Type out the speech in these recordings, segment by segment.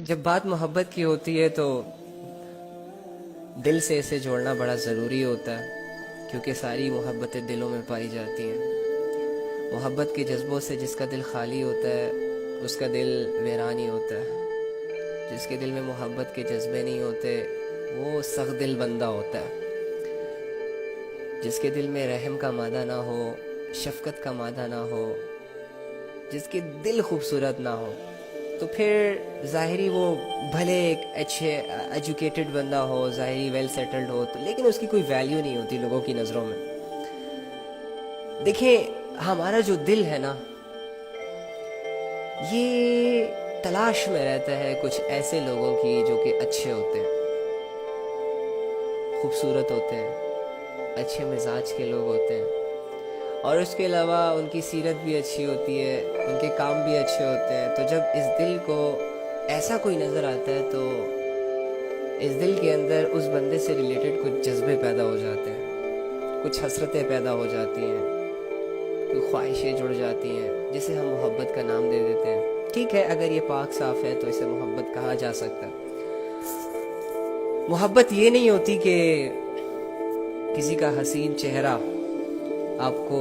جب بات محبت کی ہوتی ہے تو دل سے اسے جوڑنا بڑا ضروری ہوتا ہے، کیونکہ ساری محبتیں دلوں میں پائی جاتی ہیں۔ محبت کے جذبوں سے جس کا دل خالی ہوتا ہے اس کا دل ویران ہی ہوتا ہے۔ جس کے دل میں محبت کے جذبے نہیں ہوتے وہ سخت دل بندہ ہوتا ہے۔ جس کے دل میں رحم کا مادہ نہ ہو، شفقت کا مادہ نہ ہو، جس کے دل خوبصورت نہ ہو، تو پھر ظاہری وہ بھلے ایک اچھے ایجوکیٹڈ بندہ ہو، ظاہری ویل سیٹلڈ ہو، تو لیکن اس کی کوئی ویلیو نہیں ہوتی لوگوں کی نظروں میں۔ دیکھیں، ہمارا جو دل ہے نا، یہ تلاش میں رہتا ہے کچھ ایسے لوگوں کی جو کہ اچھے ہوتے ہیں، خوبصورت ہوتے ہیں، اچھے مزاج کے لوگ ہوتے ہیں، اور اس کے علاوہ ان کی سیرت بھی اچھی ہوتی ہے، ان کے کام بھی اچھے ہوتے ہیں۔ تو جب اس دل کو ایسا کوئی نظر آتا ہے تو اس دل کے اندر اس بندے سے ریلیٹڈ کچھ جذبے پیدا ہو جاتے ہیں، کچھ حسرتیں پیدا ہو جاتی ہیں، کوئی خواہشیں جڑ جاتی ہیں، جسے ہم محبت کا نام دے دیتے ہیں۔ ٹھیک ہے، اگر یہ پاک صاف ہے تو اسے محبت کہا جا سکتا ہے۔ محبت یہ نہیں ہوتی کہ کسی کا حسین چہرہ آپ کو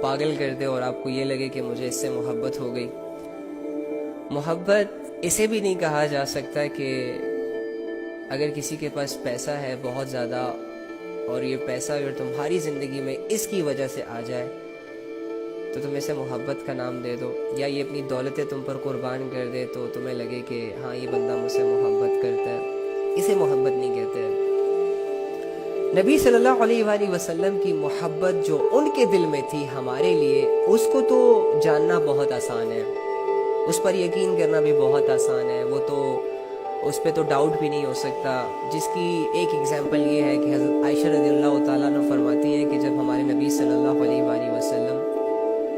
پاگل کر دے اور آپ کو یہ لگے کہ مجھے اس سے محبت ہو گئی۔ محبت اسے بھی نہیں کہا جا سکتا کہ اگر کسی کے پاس پیسہ ہے بہت زیادہ، اور یہ پیسہ اگر تمہاری زندگی میں اس کی وجہ سے آ جائے تو تم اسے محبت کا نام دے دو، یا یہ اپنی دولتیں تم پر قربان کر دے تو تمہیں لگے کہ ہاں یہ بندہ مجھ سے محبت کرتا ہے۔ اسے محبت نہیں کہتے ہیں۔ نبی صلی اللہ علیہ وآلہ وسلم کی محبت جو ان کے دل میں تھی ہمارے لیے، اس کو تو جاننا بہت آسان ہے، اس پر یقین کرنا بھی بہت آسان ہے، وہ تو اس پہ تو ڈاؤٹ بھی نہیں ہو سکتا۔ جس کی ایک ایگزامپل یہ ہے کہ حضرت عائشہ رضی اللہ تعالیٰ عنہ فرماتی ہیں کہ جب ہمارے نبی صلی اللہ علیہ وآلہ وسلم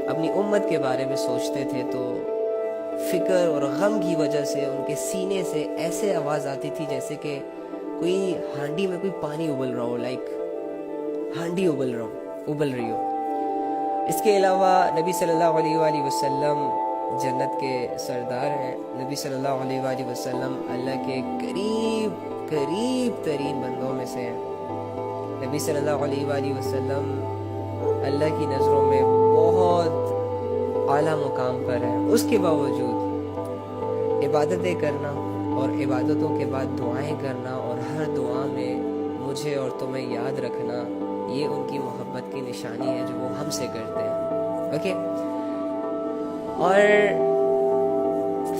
اپنی امت کے بارے میں سوچتے تھے تو فکر اور غم کی وجہ سے ان کے سینے سے ایسے آواز آتی تھی جیسے کہ کوئی ہانڈی میں کوئی پانی ابل رہا ہو، لائک ہانڈی ابل رہی ہو۔ اس کے علاوہ نبی صلی اللہ علیہ وآلہ وسلم جنت کے سردار ہیں۔ نبی صلی اللہ علیہ وآلہ وسلم اللہ کے قریب ترین بندوں میں سے ہیں۔ نبی صلی اللہ علیہ وآلہ وسلم اللہ کی نظروں میں بہت اعلیٰ مقام پر ہیں۔ اس کے باوجود عبادتیں کرنا اور عبادتوں کے بعد دعائیں کرنا اور ہر دعا میں مجھے اور تمہیں یاد رکھنا، یہ ان کی محبت کی نشانی ہے جو وہ ہم سے کرتے ہیں۔ اوکے، اور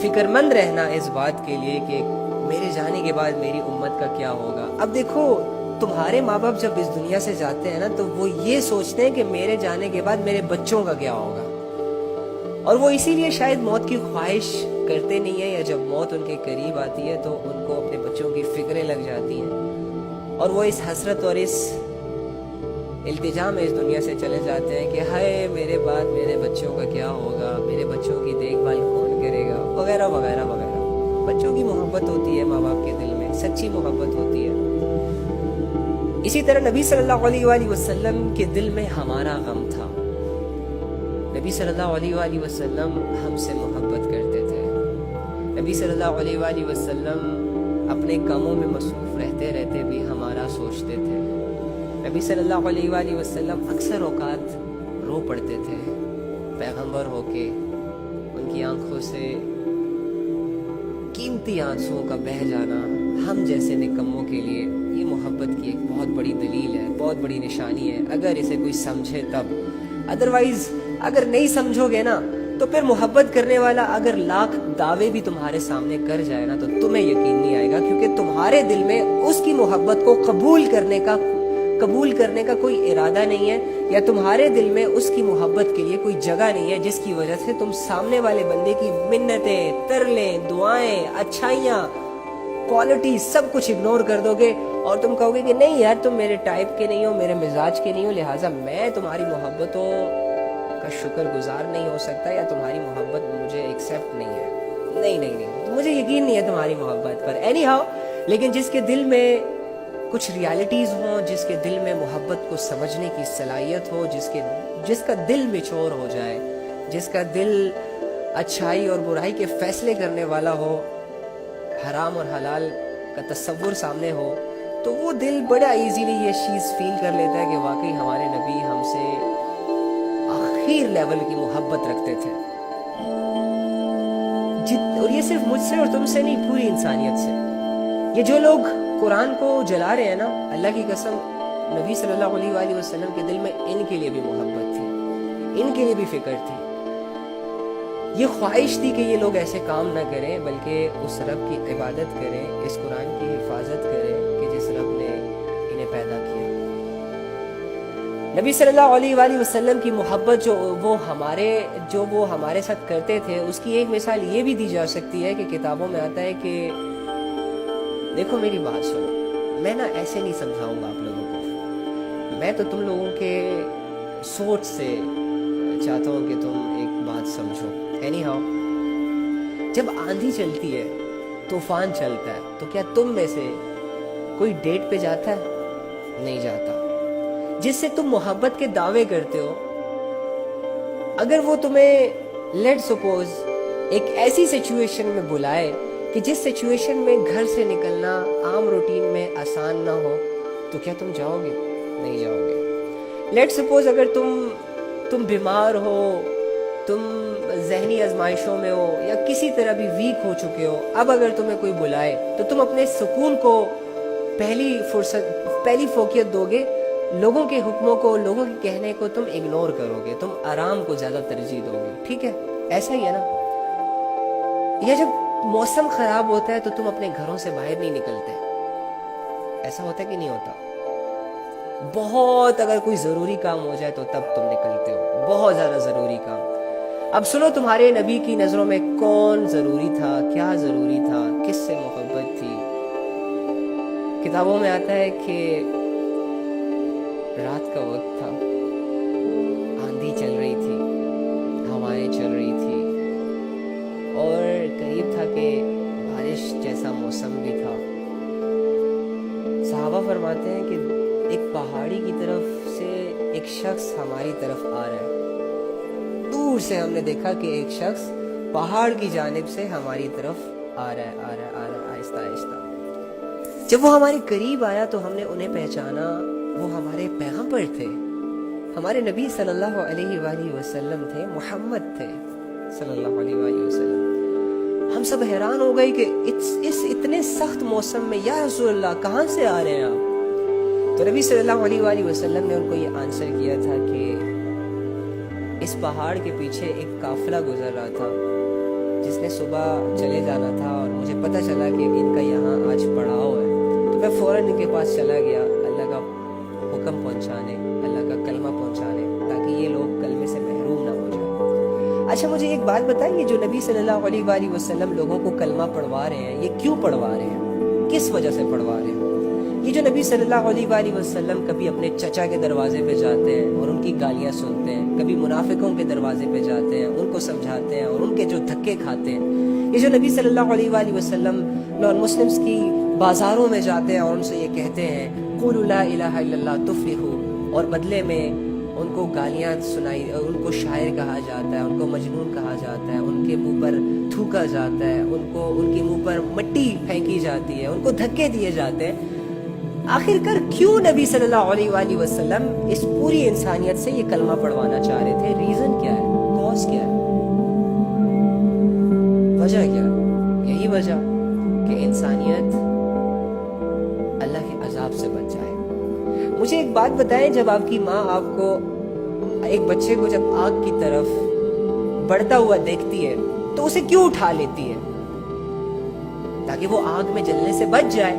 فکر مند رہنا اس بات کے لیے کہ میرے جانے کے بعد میری امت کا کیا ہوگا۔ اب دیکھو، تمہارے ماں باپ جب اس دنیا سے جاتے ہیں نا تو وہ یہ سوچتے ہیں کہ میرے جانے کے بعد میرے بچوں کا کیا ہوگا، اور وہ اسی لیے شاید موت کی خواہش کرتے نہیں ہیں، یا جب موت ان کے قریب آتی ہے تو ان کو اپنے بچوں کی فکریں لگ جاتی ہیں، اور وہ اس حسرت اور اس التجا میں اس دنیا سے چلے جاتے ہیں کہ ہائے میرے بعد میرے بچوں کا کیا ہوگا، میرے بچوں کی دیکھ بھال کون کرے گا، وغیرہ وغیرہ وغیرہ۔ بچوں کی محبت ہوتی ہے ماں باپ کے دل میں، سچی محبت ہوتی ہے۔ اسی طرح نبی صلی اللہ علیہ وآلہ وسلم کے دل میں ہمارا غم تھا۔ نبی صلی اللہ علیہ وآلہ وسلم ہم سے محبت کرتے تھے۔ نبی صلی اللہ علیہ وآلہ وسلم اپنے کاموں میں مصروف رہتے رہتے بھی ہمارا سوچتے تھے۔ نبی صلی اللہ علیہ وآلہ وسلم اکثر اوقات رو پڑتے تھے، پیغمبر ہو کے ان کی آنکھوں سے قیمتی آنسوؤں کا بہہ جانا ہم جیسے نکموں کے لیے یہ محبت کی ایک بہت بڑی دلیل ہے، بہت بڑی نشانی ہے، اگر اسے کوئی سمجھے تب۔ ادروائز اگر نہیں سمجھو گے نا تو پھر محبت کرنے والا اگر لاکھ دعوے بھی تمہارے سامنے کر جائے نا تو تمہیں یقین نہیں آئے گا، کیونکہ تمہارے دل میں اس کی محبت کو قبول کرنے کا کوئی ارادہ نہیں ہے، یا تمہارے دل میں اس کی محبت کے لیے کوئی جگہ نہیں ہے، جس کی وجہ سے تم سامنے والے بندے کی منتیں، ترلے، دعائیں، اچھائیاں، کوالٹی سب کچھ اگنور کر دو گے، اور تم کہو گے کہ نہیں یار تم میرے ٹائپ کے نہیں ہو، میرے مزاج کے نہیں ہو، لہٰذا میں تمہاری محبتوں کا شکر گزار نہیں ہو سکتا، یا تمہاری محبت مجھے ایکسیپٹ نہیں ہے۔ نہیں، مجھے یقین نہیں ہے تمہاری محبت پر۔ اینی ہاؤ، لیکن جس کے دل میں کچھ ریالٹیز ہوں، جس کے دل میں محبت کو سمجھنے کی صلاحیت ہو، جس کا دل میچور ہو جائے، جس کا دل اچھائی اور برائی کے فیصلے کرنے والا ہو، حرام اور حلال کا تصور سامنے ہو تو وہ دل بڑا ایزیلی یہ چیز فیل کر لیتا ہے کہ واقعی ہمارے نبی ہم سے آخر لیول کی محبت رکھتے تھے، اور یہ صرف مجھ سے اور تم سے نہیں، پوری انسانیت سے۔ یہ جو لوگ قرآن کو جلا رہے ہیں نا، اللہ کی قسم نبی صلی اللہ علیہ وآلہ وسلم کے دل میں ان کے لیے بھی محبت تھی، ان کے لیے بھی فکر تھی، یہ خواہش تھی کہ یہ لوگ ایسے کام نہ کریں بلکہ اس رب کی عبادت کریں، اس قرآن کی حفاظت کریں کہ جس رب نے انہیں پیدا کیا۔ نبی صلی اللہ علیہ وآلہ وسلم کی محبت جو وہ ہمارے ساتھ کرتے تھے، اس کی ایک مثال یہ بھی دی جا سکتی ہے کہ کتابوں میں آتا ہے کہ دیکھو میری بات سنو، میں نا ایسے نہیں سمجھاؤں گا آپ لوگوں کو، میں تو تم لوگوں کے سوچ سے چاہتا ہوں کہ تم ایک بات سمجھو۔ اینی ہاؤ، جب آندھی چلتی ہے، طوفان چلتا ہے، تو کیا تم میں سے کوئی ڈیٹ پہ جاتا ہے؟ نہیں جاتا۔ جس سے تم محبت کے دعوے کرتے ہو، اگر وہ تمہیں لیٹ سپوز ایک ایسی سچویشن میں بلائے کہ جس سچویشن میں گھر سے نکلنا عام روٹین میں آسان نہ ہو، تو کیا تم جاؤ گے؟ نہیں جاؤ گے۔ لیٹ سپوز اگر تم بیمار ہو، تم ذہنی آزمائشوں میں ہو یا کسی طرح بھی ویک ہو چکے ہو، اب اگر تمہیں کوئی بلائے تو تم اپنے سکون کو پہلی فوقیت دو گے، لوگوں کے حکموں کو، لوگوں کے کہنے کو تم اگنور کرو گے، تم آرام کو زیادہ ترجیح دو گے، ٹھیک ہے؟ ایسا ہی ہے نا؟ یا جب موسم خراب ہوتا ہے تو تم اپنے گھروں سے باہر نہیں نکلتے، ایسا ہوتا ہے کہ نہیں ہوتا؟ بہت اگر کوئی ضروری کام ہو جائے تو تب تم نکلتے ہو، بہت زیادہ ضروری کام۔ اب سنو، تمہارے نبی کی نظروں میں کون ضروری تھا، کیا ضروری تھا، کس سے محبت تھی؟ کتابوں میں آتا ہے کہ رات کا وقت تھا، آندھی چل رہی تھی، ہوائیں چل رہی تھی، اور قریب تھا کہ بارش جیسا موسم بھی تھا۔ صحابہ فرماتے ہیں کہ ایک پہاڑی کی طرف سے ایک شخص ہماری طرف آ رہا ہے، دور سے ہم نے دیکھا کہ ایک شخص پہاڑ کی جانب سے ہماری طرف آ رہا ہے، آہستہ آہستہ۔ جب وہ ہمارے قریب آیا تو ہم نے انہیں پہچانا، وہ ہمارے پیغمبر تھے، ہمارے نبی صلی اللہ علیہ وآلہ وسلم تھے، محمد تھے صلی اللہ علیہ وآلہ وسلم۔ ہم سب حیران ہو گئے کہ اس اتنے سخت موسم میں یا رسول اللہ کہاں سے آ رہے ہیں آپ؟ تو نبی صلی اللہ علیہ وآلہ وسلم نے ان کو یہ آنسر کیا تھا کہ اس پہاڑ کے پیچھے ایک قافلہ گزر رہا تھا جس نے صبح چلے جانا تھا، اور مجھے پتہ چلا کہ ان کا یہاں آج پڑاؤ ہے، تو میں فوراً ان کے پاس چلا گیا اللہ کا حکم پہنچانے، اللہ کا کلمہ پہنچانے، تاکہ یہ لوگ کلمے سے محروم نہ ہو جائیں۔ اچھا مجھے ایک بات بتائیے، جو نبی صلی اللہ علیہ وآلہ وسلم لوگوں کو کلمہ پڑھوا رہے ہیں، یہ کیوں پڑھوا رہے ہیں؟ کس وجہ سے پڑھوا رہے ہیں؟ یہ جو نبی صلی اللہ علیہ وآلہ وسلم کبھی اپنے چچا کے دروازے پہ جاتے ہیں اور ان کی گالیاں سنتے ہیں، کبھی منافقوں کے دروازے پہ جاتے ہیں، ان کو سمجھاتے ہیں اور ان کے جو دھکے کھاتے ہیں، یہ جو نبی صلی اللہ علیہ وآلہ وسلم نان مسلمز کی بازاروں میں جاتے ہیں اور ان سے یہ کہتے ہیں قولوا لا الہ الا اللہ تفلحوا، اور بدلے میں ان کو گالیاں سنائی، ان کو شاعر کہا جاتا ہے، ان کو مجنون کہا جاتا ہے، ان کے منہ پر تھوکا جاتا ہے، ان کے منہ پر مٹی پھینکی جاتی ہے، ان کو دھکے دیے جاتے ہیں، آخر کار کیوں نبی صلی اللہ علیہ وآلہ وسلم اس پوری انسانیت سے یہ کلمہ پڑھوانا چاہ رہے تھے؟ ریزن کیا ہے؟ کاز کیا ہے؟ وجہ کیا ہے؟ یہی وجہ کہ انسانیت اللہ کے عذاب سے بچ جائے۔ مجھے ایک بات بتائیں، جب آپ کی ماں آپ کو، ایک بچے کو جب آگ کی طرف بڑھتا ہوا دیکھتی ہے تو اسے کیوں اٹھا لیتی ہے؟ تاکہ وہ آگ میں جلنے سے بچ جائے۔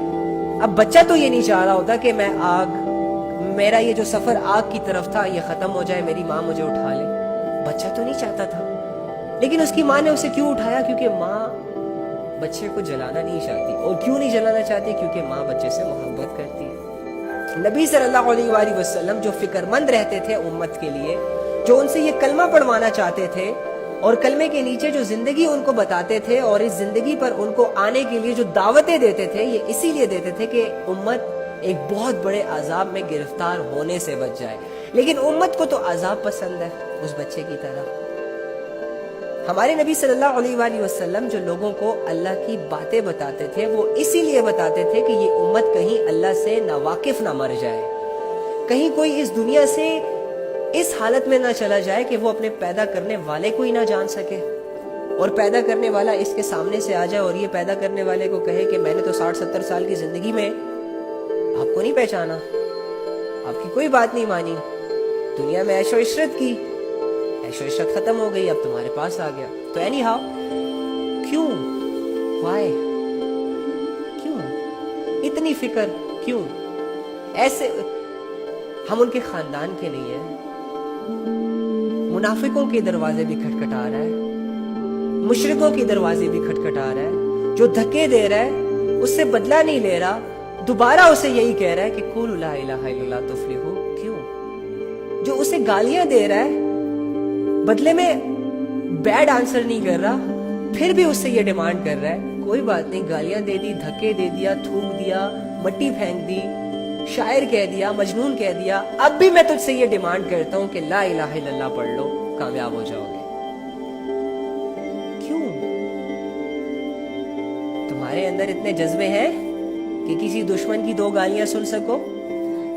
اب بچہ تو یہ نہیں چاہ رہا ہوتا کہ میرا یہ جو سفر آگ کی طرف تھا یہ ختم ہو جائے، میری ماں مجھے اٹھا لے، بچہ تو نہیں چاہتا تھا، لیکن اس کی ماں نے اسے کیوں اٹھایا؟ کیونکہ ماں بچے کو جلانا نہیں چاہتی۔ اور کیوں نہیں جلانا چاہتی؟ کیونکہ ماں بچے سے محبت کرتی ہے۔ نبی صلی اللہ علیہ وآلہ وسلم جو فکر مند رہتے تھے امت کے لیے، جو ان سے یہ کلمہ پڑھوانا چاہتے تھے، اور کلمے کے نیچے جو زندگی ان کو بتاتے تھے اور اس زندگی پر ان کو آنے کے لیے جو دعوتیں دیتے تھے، یہ اسی لیے دیتے تھے کہ امت ایک بہت بڑے عذاب میں گرفتار ہونے سے بچ جائے۔ لیکن امت کو تو عذاب پسند ہے، اس بچے کی طرح۔ ہمارے نبی صلی اللہ علیہ وآلہ وسلم جو لوگوں کو اللہ کی باتیں بتاتے تھے وہ اسی لیے بتاتے تھے کہ یہ امت کہیں اللہ سے ناواقف نہ مر جائے، کہیں کوئی اس دنیا سے اس حالت میں نہ چلا جائے کہ وہ اپنے پیدا کرنے والے کو ہی نہ جان سکے، اور پیدا کرنے والا اس کے سامنے سے آ جائے اور یہ پیدا کرنے والے کو کہے کہ میں نے تو 60-70 سال کی زندگی میں آپ کو نہیں پہچانا، آپ کی کوئی بات نہیں مانی، دنیا میں عیش و عشرت کی، عیش و عشرت ختم ہو گئی، اب تمہارے پاس آ گیا۔ تو اینی ہاؤ، کیوں؟ وائی؟ کیوں اتنی فکر؟ کیوں ایسے؟ ہم ان کے خاندان کے نہیں ہیں، منافقوں کے دروازے بھی کھٹکھٹا رہا ہے، مشرکوں کے دروازے بھی کھٹکھٹا رہا ہے، جو دھکے دے رہا ہے اس سے بدلہ نہیں لے رہا، دوبارہ اسے یہی کہہ رہا ہے کہ قولوا لا الہ الا اللہ تفلحوا۔ کیوں؟ جو اسے گالیاں دے رہا ہے بدلے میں بیڈ آنسر نہیں کر رہا، پھر بھی اس سے یہ ڈیمانڈ کر رہا ہے، کوئی بات نہیں، گالیاں دے دی، دھکے دے دیا، تھوک دیا، مٹی پھینک دی، شاعر کہہ دیا، مجنون کہہ دیا، اب بھی میں تجھ سے یہ ڈیمانڈ کرتا ہوں کہ لا الہ الا اللہ پڑھ لو، کامیاب ہو جاؤ گے۔ کیوں؟ تمہارے اندر اتنے جذبے ہیں کہ کسی دشمن کی 2 گالیاں سن سکو؟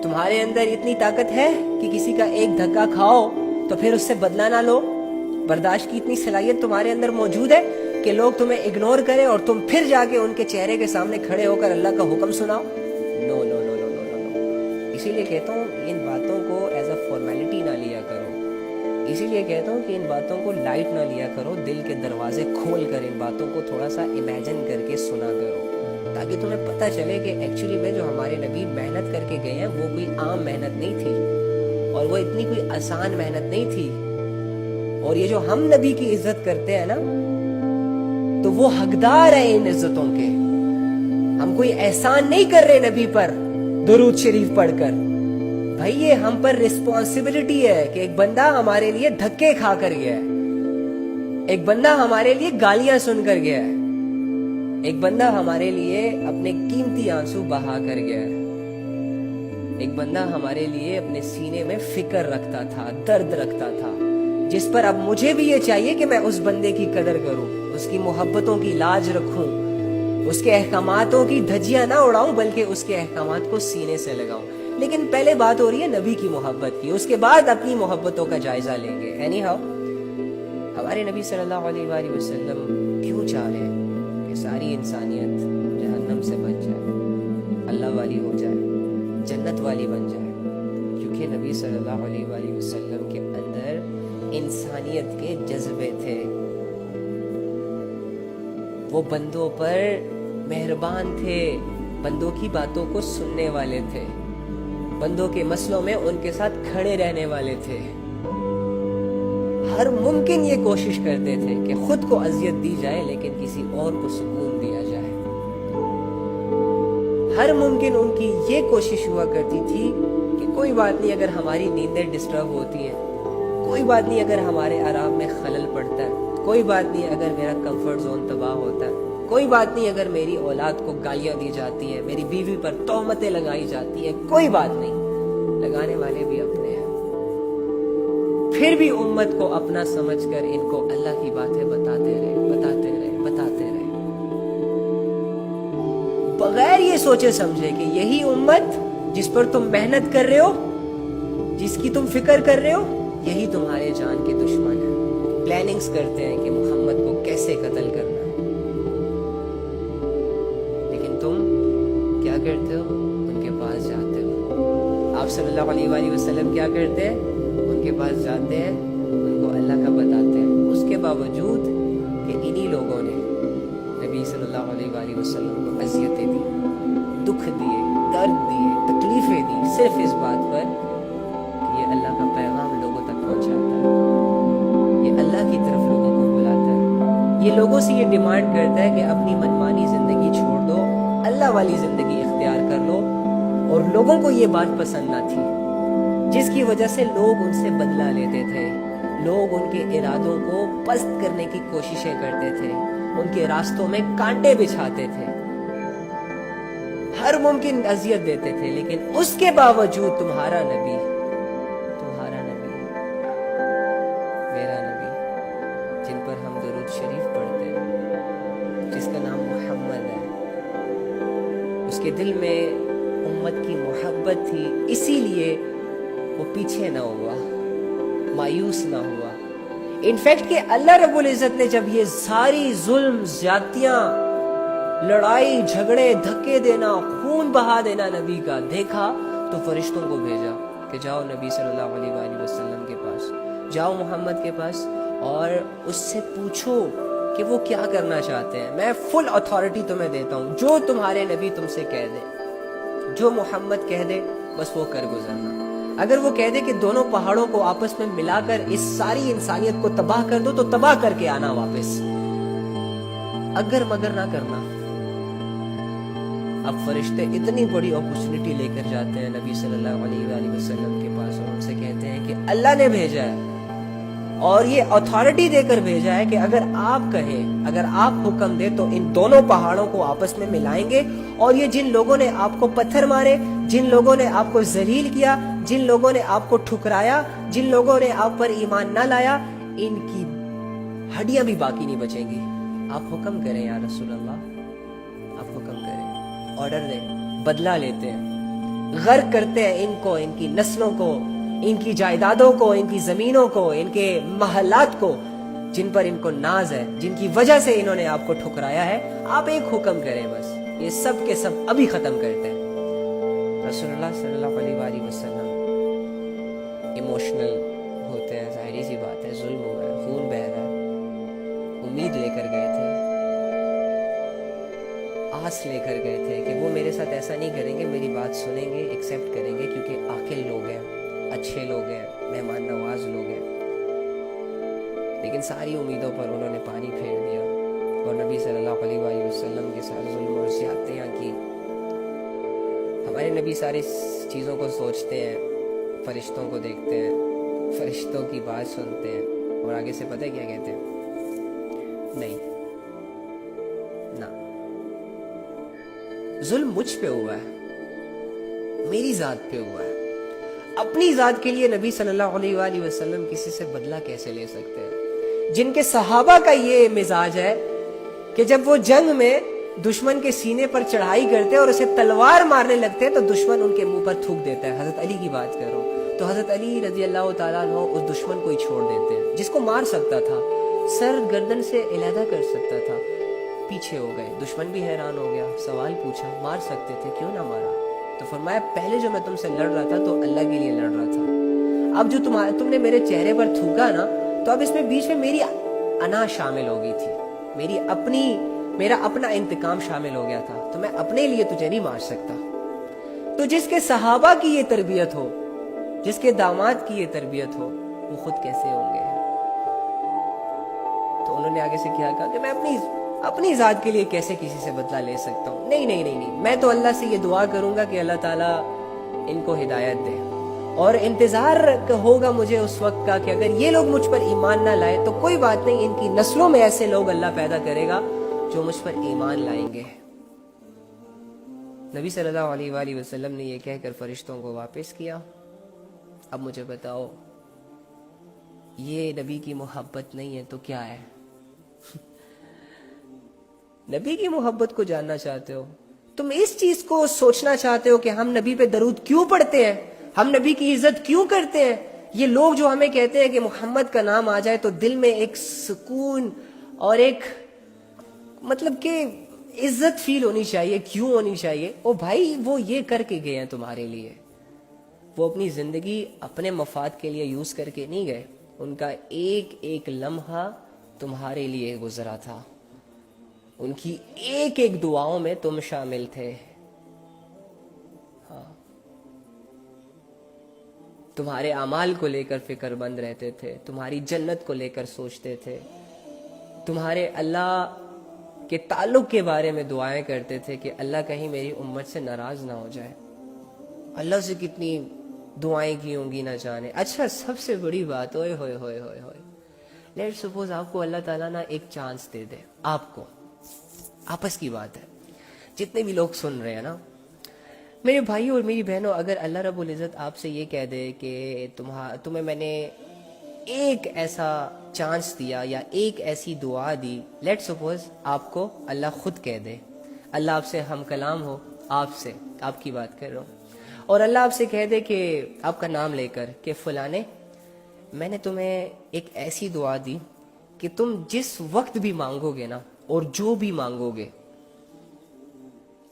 تمہارے اندر اتنی طاقت ہے کہ کسی کا ایک دھکا کھاؤ تو پھر اس سے بدلہ نہ لو؟ برداشت کی اتنی صلاحیت تمہارے اندر موجود ہے کہ لوگ تمہیں اگنور کریں اور تم پھر جا کے ان کے چہرے کے سامنے کھڑے ہو کر اللہ کا حکم سناؤ؟ نو نو نو نو نو نو نو۔ اسی لیے کہتا ہوں ان باتوں کو ایز اے فارمیلٹی نہ لیا کرو، اسی لیے کہتا ہوں کہ ان باتوں کو لائٹ نہ لیا کرو، دل کے دروازے کھول کر ان باتوں کو تھوڑا سا امیجن کر کے سنا کرو، تاکہ تمہیں پتہ چلے کہ ایکچولی میں جو ہمارے نبی محنت کر کے گئے ہیں وہ کوئی عام محنت نہیں تھی، اور وہ اتنی کوئی آسان محنت نہیں تھی، اور یہ جو ہم نبی کی عزت کرتے ہیں نا تو وہ حقدار ہیں ان عزتوں کے۔ ہم کوئی احسان نہیں کر رہے نبی پر درود شریف پڑھ کر، بھائی یہ ہم پر رسپانسبلٹی ہے کہ ایک بندہ ہمارے لیے دھکے کھا کر گیا ہے، ایک بندہ ہمارے لیے گالیاں سن کر گیا ہے، ایک بندہ ہمارے لیے اپنے قیمتی آنسو بہا کر گیا ہے، ایک بندہ ہمارے لیے اپنے سینے میں فکر رکھتا تھا، درد رکھتا تھا، جس پر اب مجھے بھی یہ چاہیے کہ میں اس بندے کی قدر کروں، اس کی محبتوں کی لاج رکھوں، اس کے احکاماتوں کی دھجیاں نہ اڑاؤں بلکہ اس کے احکامات کو سینے سے لگاؤں۔ لیکن پہلے بات ہو رہی ہے نبی کی محبت کی، اس کے بعد اپنی محبتوں کا جائزہ لیں گے۔ اینی ہاؤ، ہمارے نبی صلی اللہ علیہ وآلہ وسلم کیوں چاہ رہے ہیں کہ ساری انسانیت جہنم سے بچ جائے، اللہ والی ہو جائے، جنت والی بن جائے؟ کیونکہ نبی صلی اللہ علیہ وآلہ وسلم کے اندر انسانیت کے جذبے تھے، وہ بندوں پر مہربان تھے، بندوں کی باتوں کو سننے والے تھے، بندوں کے مسئلوں میں ان کے ساتھ کھڑے رہنے والے تھے، ہر ممکن یہ کوشش کرتے تھے کہ خود کو اذیت دی جائے لیکن کسی اور کو سکون دیا جائے، ہر ممکن ان کی یہ کوشش ہوا کرتی تھی کہ کوئی بات نہیں اگر ہماری نیندیں ڈسٹرب ہوتی ہیں، کوئی بات نہیں اگر ہمارے آرام میں خلل پڑتا ہے، کوئی بات نہیں اگر میرا کمفرٹ زون تباہ ہوتا ہے، کوئی بات نہیں اگر میری اولاد کو گالیاں دی جاتی ہیں، میری بیوی پر تہمتیں لگائی جاتی ہیں، کوئی بات نہیں، لگانے والے بھی اپنے ہیں، پھر بھی امت کو اپنا سمجھ کر ان کو اللہ کی باتیں بتاتے رہے، بتاتے رہے، بتاتے رہے، بغیر یہ سوچے سمجھے کہ یہی امت جس پر تم محنت کر رہے ہو، جس کی تم فکر کر رہے ہو، یہی تمہارے جان کے دشمن ہیں، پلاننگز کرتے ہیں کہ محمد کو کیسے قتل کرنا ہے، لیکن تم کیا کرتے ہو؟ ان کے پاس جاتے ہو۔ آپ صلی اللہ علیہ وآلہ وسلم کیا کرتے ہیں؟ ان کے پاس جاتے ہیں، ان کو اللہ کا بتاتے ہیں، اس کے باوجود کہ انہی لوگوں نے نبی صلی اللہ علیہ وآلہ وسلم کو اذیتیں دی، دکھ دیے، درد دیے، تکلیفیں دی، صرف اس بات پر کہ یہ اللہ کا پیغام لوگوں تک پہنچاتا ہے، یہ اللہ کی طرف لوگوں کو بلاتا ہے، یہ لوگوں سے یہ ڈیمانڈ کرتا ہے کہ اپنی منمانی زندگی چھوڑ دو، اللہ والی زندگی اختیار کر لو، اور لوگوں کو یہ بات پسند نہ تھی، جس کی وجہ سے لوگ ان سے بدلہ لیتے تھے، لوگ ان کے ارادوں کو پست کرنے کی کوششیں کرتے تھے، ان کے راستوں میں کانٹے بچھاتے تھے، ہر ممکن اذیت دیتے تھے، لیکن اس کے باوجود تمہارا نبی، میرا نبی، جن پر ہم اس کے دل میں امت کی محبت تھی، اسی لیے وہ پیچھے نہ ہوا، مایوس نہ ہوا۔ انفیکٹ کہ اللہ رب العزت نے جب یہ ساری ظلم، زیادتیاں، لڑائی جھگڑے، دھکے دینا، خون بہا دینا نبی کا دیکھا تو فرشتوں کو بھیجا کہ جاؤ نبی صلی اللہ علیہ وآلہ وسلم کے پاس، جاؤ محمد کے پاس اور اس سے پوچھو کہ وہ کیا کرنا چاہتے ہیں۔ میں فل اتھارٹی تمہیں دیتا ہوں، جو تمہارے نبی تم سے کہہ دے، جو محمد کہہ دے بس وہ کر گزرنا۔ اگر وہ کہہ دے کہ دونوں پہاڑوں کو آپس میں ملا کر اس ساری انسانیت کو تباہ کر دو تو تباہ کر کے آنا واپس، اگر مگر نہ کرنا۔ اب فرشتے اتنی بڑی اپورچونٹی لے کر جاتے ہیں نبی صلی اللہ علیہ وآلہ وسلم کے پاس اور ان سے کہتے ہیں کہ اللہ نے بھیجا ہے اور یہ اتھارٹی دے کر بھیجا ہے کہ اگر آپ کہیں، اگر آپ حکم دے تو ان دونوں پہاڑوں کو آپس میں ملائیں گے، اور یہ جن لوگوں نے آپ کو پتھر مارے، جن لوگوں نے آپ کو ذلیل کیا، جن لوگوں نے آپ کو ٹھکرایا، جن لوگوں نے آپ پر ایمان نہ لایا، ان کی ہڈیاں بھی باقی نہیں بچیں گی۔ آپ حکم کریں یا رسول اللہ، آپ حکم کریں، آرڈر دیں۔ بدلہ لیتے ہیں، غرق کرتے ہیں ان کو، ان کی نسلوں کو، ان کی جائیدادوں کو، ان کی زمینوں کو، ان کے محلات کو، جن پر ان کو ناز ہے، جن کی وجہ سے انہوں نے آپ کو ٹھکرایا ہے۔ آپ ایک حکم کریں بس، یہ سب کے سب ابھی ختم کرتے ہیں۔ رسول اللہ صلی اللہ علیہ وآلہ وسلم ایموشنل ہوتے ہیں، ظاہری سی بات ہے، ظلم ہوا ہے، خون بہہ رہا ہے، امید لے کر گئے تھے، آس لے کر گئے تھے کہ وہ میرے ساتھ ایسا نہیں کریں گے، میری بات سنیں گے، ایکسیپٹ کریں گے، کیونکہ عاقل لوگ ہیں، اچھے لوگ ہیں، مہمان نواز لوگ ہیں۔ لیکن ساری امیدوں پر انہوں نے پانی پھیر دیا اور نبی صلی اللہ علیہ وآلہ وسلم کے ساتھ ظلم اور زیادتیاں کی۔ ہمارے نبی ساری چیزوں کو سوچتے ہیں، فرشتوں کو دیکھتے ہیں، فرشتوں کی بات سنتے ہیں اور آگے سے پتہ ہے کیا کہتے ہیں؟ نہیں، نہ، ظلم مجھ پہ ہوا ہے، میری ذات پہ ہوا ہے۔ اپنی ذات کے لیے نبی صلی اللہ علیہ وآلہ وسلم کسی سے بدلہ کیسے لے سکتے ہیں؟ جن کے صحابہ کا یہ مزاج ہے کہ جب وہ جنگ میں دشمن کے سینے پر چڑھائی کرتے اور اسے تلوار مارنے لگتے تو دشمن ان کے منہ پر تھوک دیتا ہے۔ حضرت علی کی بات کرو تو حضرت علی رضی اللہ تعالیٰ عنہ اس دشمن کو ہی چھوڑ دیتے ہیں جس کو مار سکتا تھا، سر گردن سے علیحدہ کر سکتا تھا، پیچھے ہو گئے۔ دشمن بھی حیران ہو گیا، سوال پوچھا، مار سکتے تھے، کیوں نہ مارا؟ تو فرمایا پہلے جو میں تم سے لڑ رہا تھا تو اللہ کے لیے لڑ رہا تھا، اب جو تم نے میرے چہرے پر تھوکا نا، تو اب اس میں بیچ میں میری انا شامل ہو گئی تھی، میرا اپنا انتقام شامل ہو گیا تھا، تو میں اپنے لیے تجھے نہیں مار سکتا۔ تو جس کے صحابہ کی یہ تربیت ہو، جس کے داماد کی یہ تربیت ہو، وہ خود کیسے ہوں گے؟ تو انہوں نے آگے سے کیا کہا کہ میں اپنی ذات کے لیے کیسے کسی سے بدلہ لے سکتا ہوں؟ نہیں، میں تو اللہ سے یہ دعا کروں گا کہ اللہ تعالیٰ ان کو ہدایت دے، اور انتظار ہوگا مجھے اس وقت کا کہ اگر یہ لوگ مجھ پر ایمان نہ لائے تو کوئی بات نہیں، ان کی نسلوں میں ایسے لوگ اللہ پیدا کرے گا جو مجھ پر ایمان لائیں گے۔ نبی صلی اللہ علیہ وآلہ وسلم نے یہ کہہ کر فرشتوں کو واپس کیا۔ اب مجھے بتاؤ، یہ نبی کی محبت نہیں ہے تو کیا ہے؟ نبی کی محبت کو جاننا چاہتے ہو؟ تم اس چیز کو سوچنا چاہتے ہو کہ ہم نبی پہ درود کیوں پڑھتے ہیں، ہم نبی کی عزت کیوں کرتے ہیں؟ یہ لوگ جو ہمیں کہتے ہیں کہ محمد کا نام آ جائے تو دل میں ایک سکون اور ایک مطلب کہ عزت فیل ہونی چاہیے، کیوں ہونی چاہیے؟ او بھائی، وہ یہ کر کے گئے ہیں تمہارے لیے، وہ اپنی زندگی اپنے مفاد کے لیے یوز کر کے نہیں گئے، ان کا ایک ایک لمحہ تمہارے لیے گزرا تھا، ان کی ایک ایک دعاؤں میں تم شامل تھے۔ ہاں، تمہارے اعمال کو لے کر فکر مند رہتے تھے، تمہاری جنت کو لے کر سوچتے تھے، تمہارے اللہ کے تعلق کے بارے میں دعائیں کرتے تھے کہ اللہ کہیں میری امت سے ناراض نہ ہو جائے۔ اللہ سے کتنی دعائیں کی ہوں گی نہ جانے۔ اچھا، سب سے بڑی بات، ہوئے ہوئے ہوئے ہوئے ہوئے لیٹ سپوز آپ کو اللہ تعالیٰ نہ ایک چانس دے دے، آپ کو، آپس کی بات ہے، جتنے بھی لوگ سن رہے ہیں نا میرے بھائی اور میری بہنوں، اگر اللہ رب العزت آپ سے یہ کہہ دے کہ تمہیں میں نے ایک ایسا چانس دیا یا ایک ایسی دعا دی، لیٹ سپوز آپ کو اللہ خود کہہ دے، اللہ آپ سے ہم کلام ہو آپ سے، آپ کی بات کر رہا ہوں، اور اللہ آپ سے کہہ دے کہ آپ کا نام لے کر کہ فلانے میں نے تمہیں ایک ایسی دعا دی کہ تم جس وقت بھی مانگو گے نا اور جو بھی مانگو گے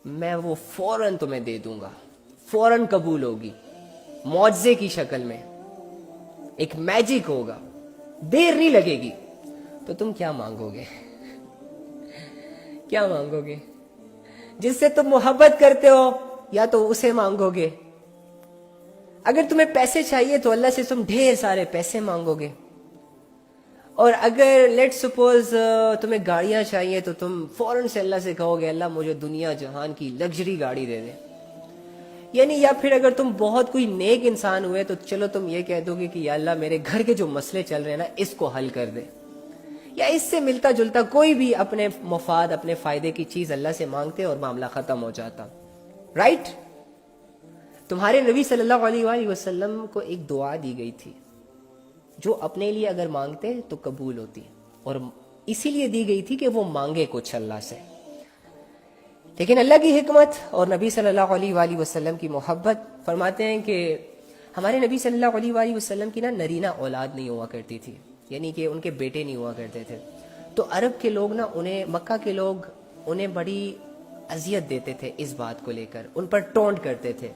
میں وہ فوراً تمہیں دے دوں گا، فوراً قبول ہوگی، معجزے کی شکل میں، ایک میجک ہوگا، دیر نہیں لگے گی۔ تو تم کیا مانگو گے؟ کیا مانگو گے؟ جس سے تم محبت کرتے ہو یا تو اسے مانگو گے؟ اگر تمہیں پیسے چاہیے تو اللہ سے تم ڈھیر سارے پیسے مانگو گے، اور اگر لیٹ سپوز تمہیں گاڑیاں چاہیے تو تم فوراً سے اللہ سے کہو گے اللہ مجھے دنیا جہان کی لگژری گاڑی دے دے۔ یعنی یا پھر اگر تم بہت کوئی نیک انسان ہوئے تو چلو تم یہ کہہ دو گے کہ یا اللہ میرے گھر کے جو مسئلے چل رہے ہیں نا اس کو حل کر دے، یا اس سے ملتا جلتا کوئی بھی اپنے مفاد اپنے فائدے کی چیز اللہ سے مانگتے اور معاملہ ختم ہو جاتا، رائٹ؟ تمہارے نبی صلی اللہ علیہ وآلہ وسلم کو ایک دعا دی گئی تھی جو اپنے لیے اگر مانگتے تو قبول ہوتی، اور اسی لیے دی گئی تھی کہ وہ مانگے کچھ اللہ سے، لیکن اللہ کی حکمت اور نبی صلی اللہ علیہ وآلہ وسلم کی محبت فرماتے ہیں کہ ہمارے نبی صلی اللہ علیہ وآلہ وسلم کی نا نرینہ اولاد نہیں ہوا کرتی تھی، یعنی کہ ان کے بیٹے نہیں ہوا کرتے تھے، تو عرب کے لوگ نا انہیں، مکہ کے لوگ انہیں بڑی اذیت دیتے تھے اس بات کو لے کر، ان پر ٹونٹ کرتے تھے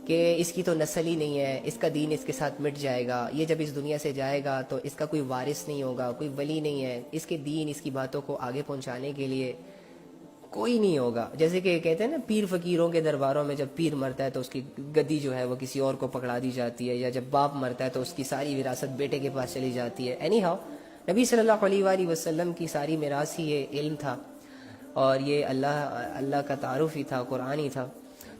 کہ اس کی تو نسل ہی نہیں ہے، اس کا دین اس کے ساتھ مٹ جائے گا، یہ جب اس دنیا سے جائے گا تو اس کا کوئی وارث نہیں ہوگا، کوئی ولی نہیں ہے، اس کے دین اس کی باتوں کو آگے پہنچانے کے لیے کوئی نہیں ہوگا۔ جیسے کہ کہتے ہیں نا پیر فقیروں کے درباروں میں جب پیر مرتا ہے تو اس کی گدی جو ہے وہ کسی اور کو پکڑا دی جاتی ہے، یا جب باپ مرتا ہے تو اس کی ساری وراثت بیٹے کے پاس چلی جاتی ہے۔ اینی ہاؤ نبی صلی اللہ علیہ وآلہ وسلم کی ساری میراث ہی یہ علم تھا، اور یہ اللہ کا تعارف ہی تھا، قرآن ہی تھا۔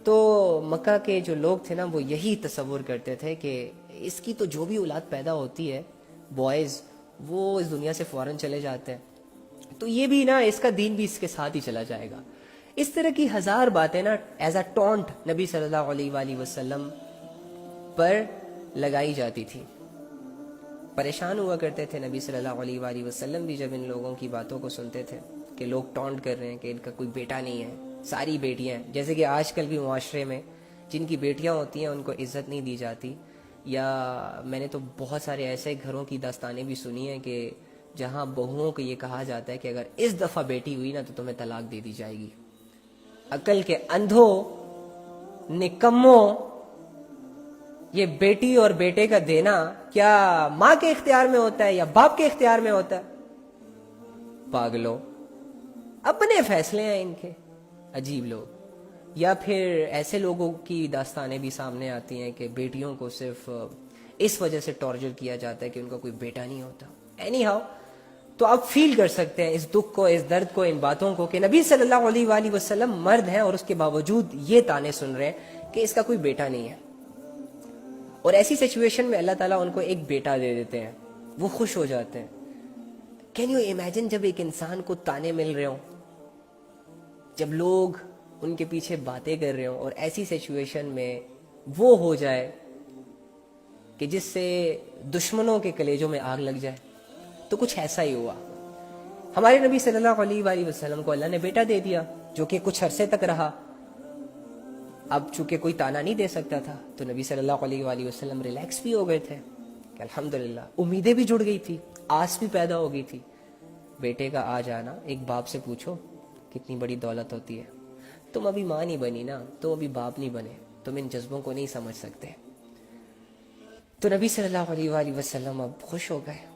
تو مکہ کے جو لوگ تھے نا وہ یہی تصور کرتے تھے کہ اس کی تو جو بھی اولاد پیدا ہوتی ہے بوائز وہ اس دنیا سے فوراً چلے جاتے ہیں، تو یہ بھی نا اس کا دین بھی اس کے ساتھ ہی چلا جائے گا۔ اس طرح کی ہزار باتیں نا ایز اے ٹونٹ نبی صلی اللہ علیہ وآلہ وسلم پر لگائی جاتی تھی۔ پریشان ہوا کرتے تھے نبی صلی اللہ علیہ وآلہ وسلم بھی جب ان لوگوں کی باتوں کو سنتے تھے کہ لوگ ٹونٹ کر رہے ہیں کہ ان کا کوئی بیٹا نہیں ہے، ساری بیٹیاں ہیں۔ جیسے کہ آج کل بھی معاشرے میں جن کی بیٹیاں ہوتی ہیں ان کو عزت نہیں دی جاتی، یا میں نے تو بہت سارے ایسے گھروں کی داستانیں بھی سنی ہیں کہ جہاں بہوؤں کو یہ کہا جاتا ہے کہ اگر اس دفعہ بیٹی ہوئی نا تو تمہیں طلاق دے دی جائے گی۔ عقل کے اندھوں، نکموں، یہ بیٹی اور بیٹے کا دینا کیا ماں کے اختیار میں ہوتا ہے یا باپ کے اختیار میں ہوتا ہے؟ پاگلو، اپنے فیصلے ہیں ان کے، عجیب لوگ۔ یا پھر ایسے لوگوں کی داستانیں بھی سامنے آتی ہیں کہ بیٹیوں کو صرف اس وجہ سے ٹارچر کیا جاتا ہے کہ ان کا کوئی بیٹا نہیں ہوتا۔ اینی ہاؤ تو آپ فیل کر سکتے ہیں اس دکھ کو، اس درد کو، ان باتوں کو کہ نبی صلی اللہ علیہ وآلہ وسلم مرد ہیں اور اس کے باوجود یہ تانے سن رہے ہیں کہ اس کا کوئی بیٹا نہیں ہے، اور ایسی سچویشن میں اللہ تعالیٰ ان کو ایک بیٹا دے دیتے ہیں، وہ خوش ہو جاتے ہیں۔ کین یو امیجن جب ایک انسان کو تانے مل رہے ہوں، جب لوگ ان کے پیچھے باتیں کر رہے ہوں، اور ایسی سچویشن میں وہ ہو جائے کہ جس سے دشمنوں کے کلیجوں میں آگ لگ جائے، تو کچھ ایسا ہی ہوا۔ ہمارے نبی صلی اللہ علیہ وآلہ وسلم کو اللہ نے بیٹا دے دیا جو کہ کچھ عرصے تک رہا۔ اب چونکہ کوئی تانا نہیں دے سکتا تھا تو نبی صلی اللہ علیہ وآلہ وسلم ریلیکس بھی ہو گئے تھے کہ الحمدللہ، امیدیں بھی جڑ گئی تھی، آس بھی پیدا ہو گئی تھی۔ بیٹے کا آ جانا، ایک باپ سے پوچھو کتنی بڑی دولت ہوتی ہے۔ تم ابھی ماں نہیں بنی نا، تم ابھی باپ نہیں بنے، تم ان جذبوں کو نہیں سمجھ سکتے۔ تو نبی صلی اللہ علیہ وآلہ وسلم اب خوش ہو گئے،